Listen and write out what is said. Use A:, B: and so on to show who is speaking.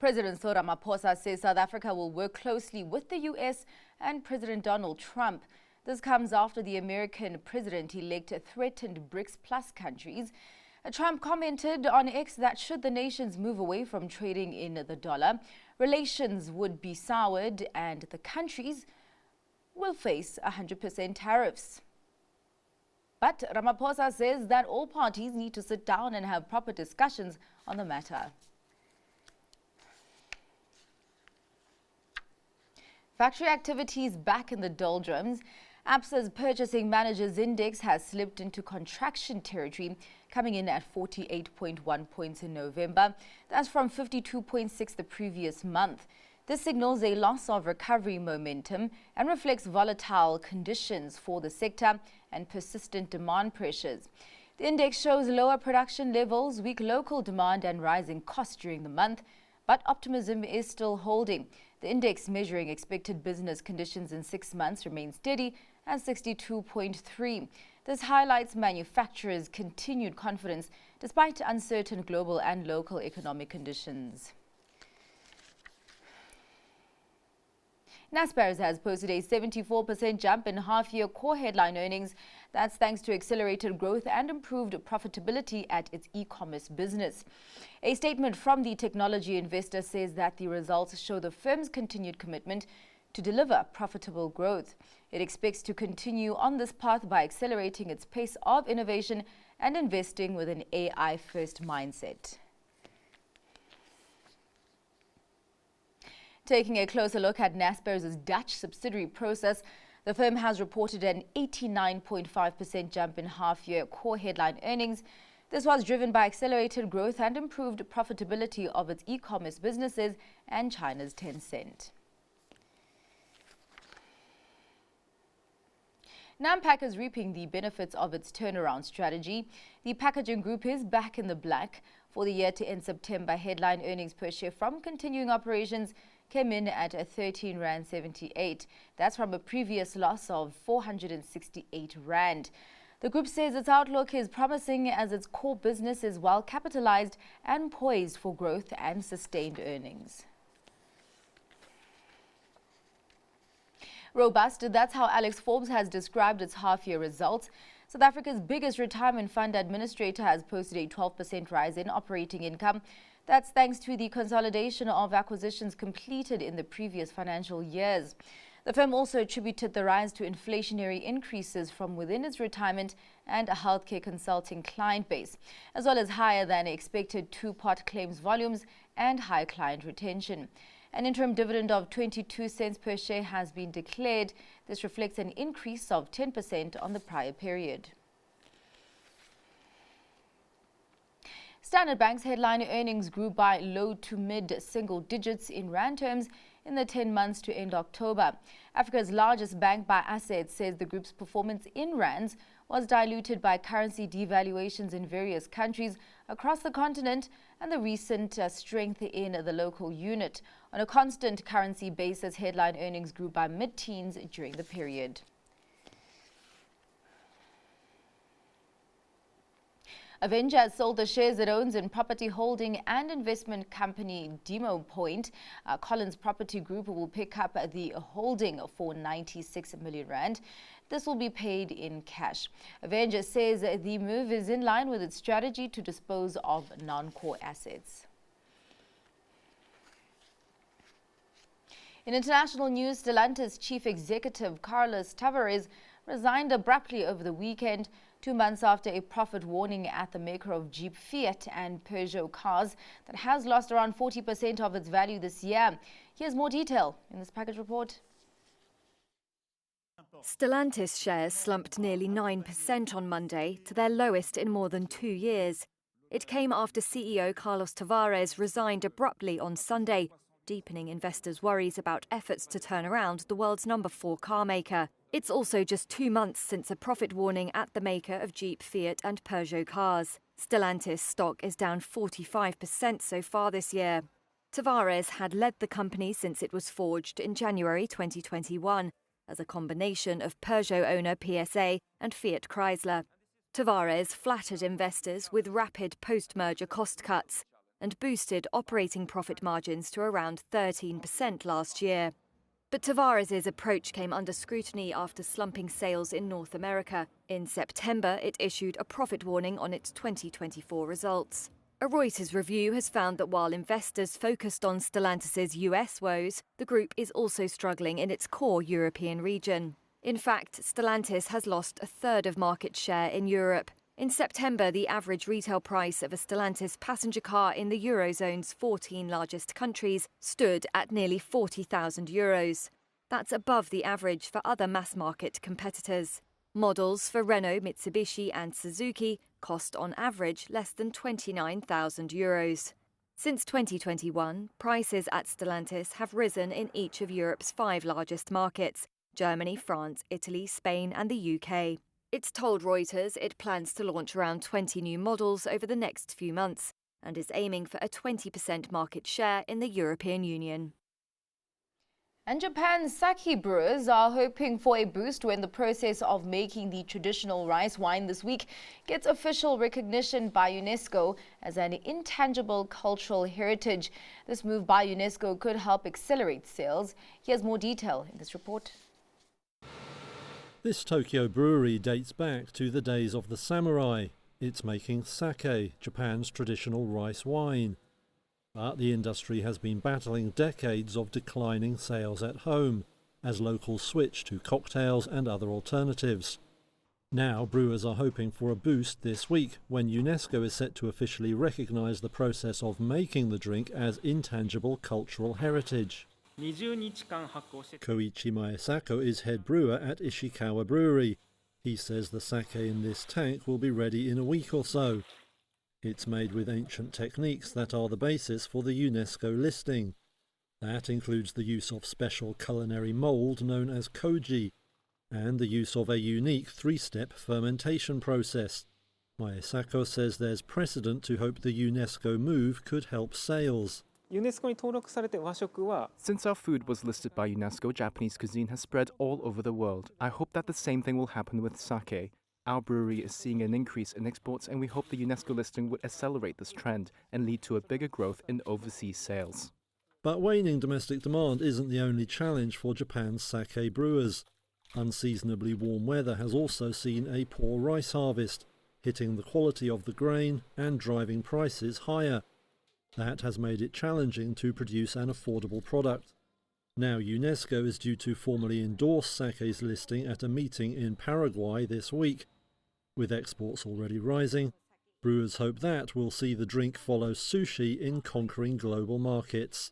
A: President Cyril Ramaphosa says South Africa will work closely with the US and President Donald Trump. This comes after the American president-elect threatened BRICS Plus countries. Trump commented on X that should the nations move away from trading in the dollar, relations would be soured and the countries will face 100% tariffs. But Ramaphosa says that all parties need to sit down and have proper discussions on the matter. Factory activities back in the doldrums. ABSA's Purchasing Managers Index has slipped into contraction territory, coming in at 48.1 points in November. That's from 52.6 the previous month. This signals a loss of recovery momentum and reflects volatile conditions for the sector and persistent demand pressures. The index shows lower production levels, weak local demand and rising costs during the month, but optimism is still holding. The index measuring expected business conditions in 6 months remains steady at 62.3. This highlights manufacturers' continued confidence despite uncertain global and local economic conditions. Naspers has posted a 74% jump in half-year core headline earnings. That's thanks to accelerated growth and improved profitability at its e-commerce business. A statement from the technology investor says that the results show the firm's continued commitment to deliver profitable growth. It expects to continue on this path by accelerating its pace of innovation and investing with an AI-first mindset. Taking a closer look at Naspers' Dutch subsidiary Prosus, the firm has reported an 89.5% jump in half-year core headline earnings. This was driven by accelerated growth and improved profitability of its e-commerce businesses and China's Tencent. Nampak is reaping the benefits of its turnaround strategy. The packaging group is back in the black. For the year to end September, headline earnings per share from continuing operations came in at 13.78 rand. That's from a previous loss of 468 rand. The group says its outlook is promising as its core business is well capitalized and poised for growth and sustained earnings. Robust, that's how Alex Forbes has described its half-year results. South Africa's biggest retirement fund administrator has posted a 12% rise in operating income. That's thanks to the consolidation of acquisitions completed in the previous financial years. The firm also attributed the rise to inflationary increases from within its retirement and a healthcare consulting client base, as well as higher than expected two-part claims volumes and high client retention. An interim dividend of 22 cents per share has been declared. This reflects an increase of 10% on the prior period. Standard Bank's headline earnings grew by low to mid-single digits in rand terms in the 10 months to end October. Africa's largest bank by assets says the group's performance in rands was diluted by currency devaluations in various countries across the continent and the recent strength in the local unit. On a constant currency basis, headline earnings grew by mid-teens during the period. Avenger has sold the shares it owns in property holding and investment company Demo Point. Collins Property Group will pick up the holding for 96 million rand. This will be paid in cash. Avenger says the move is in line with its strategy to dispose of non-core assets. In international news, Stellantis chief executive Carlos Tavares resigned abruptly over the weekend, 2 months after a profit warning at the maker of Jeep, Fiat and Peugeot cars that has lost around 40% of its value this year. Here's more detail in this package report.
B: Stellantis shares slumped nearly 9% on Monday to their lowest in more than 2 years. It came after CEO Carlos Tavares resigned abruptly on Sunday, deepening investors' worries about efforts to turn around the world's number 4 car maker. It's also just 2 months since a profit warning at the maker of Jeep, Fiat and Peugeot cars. Stellantis stock is down 45% so far this year. Tavares had led the company since it was forged in January 2021 as a combination of Peugeot owner PSA and Fiat Chrysler. Tavares flattered investors with rapid post-merger cost cuts. and boosted operating profit margins to around 13% last year. But Tavares' approach came under scrutiny after slumping sales in North America. In September, it issued a profit warning on its 2024 results. A Reuters review has found that while investors focused on Stellantis' US woes, the group is also struggling in its core European region. In fact, Stellantis has lost a third of market share in Europe. In September, the average retail price of a Stellantis passenger car in the Eurozone's 14 largest countries stood at nearly €40,000. That's above the average for other mass-market competitors. Models for Renault, Mitsubishi and Suzuki cost on average less than €29,000. Since 2021, prices at Stellantis have risen in each of Europe's 5 largest markets: Germany, France, Italy, Spain and the UK. It's told Reuters it plans to launch around 20 new models over the next few months and is aiming for a 20% market share in the European Union.
A: And Japan's sake brewers are hoping for a boost when the process of making the traditional rice wine this week gets official recognition by UNESCO as an intangible cultural heritage. This move by UNESCO could help accelerate sales. Here's more detail in this report.
C: This Tokyo brewery dates back to the days of the samurai. It's making sake, Japan's traditional rice wine. But the industry has been battling decades of declining sales at home as locals switch to cocktails and other alternatives. Now brewers are hoping for a boost this week when UNESCO is set to officially recognise the process of making the drink as intangible cultural heritage. Koichi Maesako is head brewer at Ishikawa Brewery. He says the sake in this tank will be ready in a week or so. It's made with ancient techniques that are the basis for the UNESCO listing. That includes the use of special culinary mould known as koji, and the use of a unique 3-step fermentation process. Maesako says there's precedent to hope the UNESCO move could help sales.
D: Since our food was listed by UNESCO, Japanese cuisine has spread all over the world. I hope that the same thing will happen with sake. Our brewery is seeing an increase in exports, and we hope the UNESCO listing would accelerate this trend and lead to a bigger growth in overseas sales.
C: But waning domestic demand isn't the only challenge for Japan's sake brewers. Unseasonably warm weather has also seen a poor rice harvest, hitting the quality of the grain and driving prices higher. That has made it challenging to produce an affordable product. Now UNESCO is due to formally endorse sake's listing at a meeting in Paraguay this week. With exports already rising, brewers hope that will see the drink follow sushi in conquering global markets.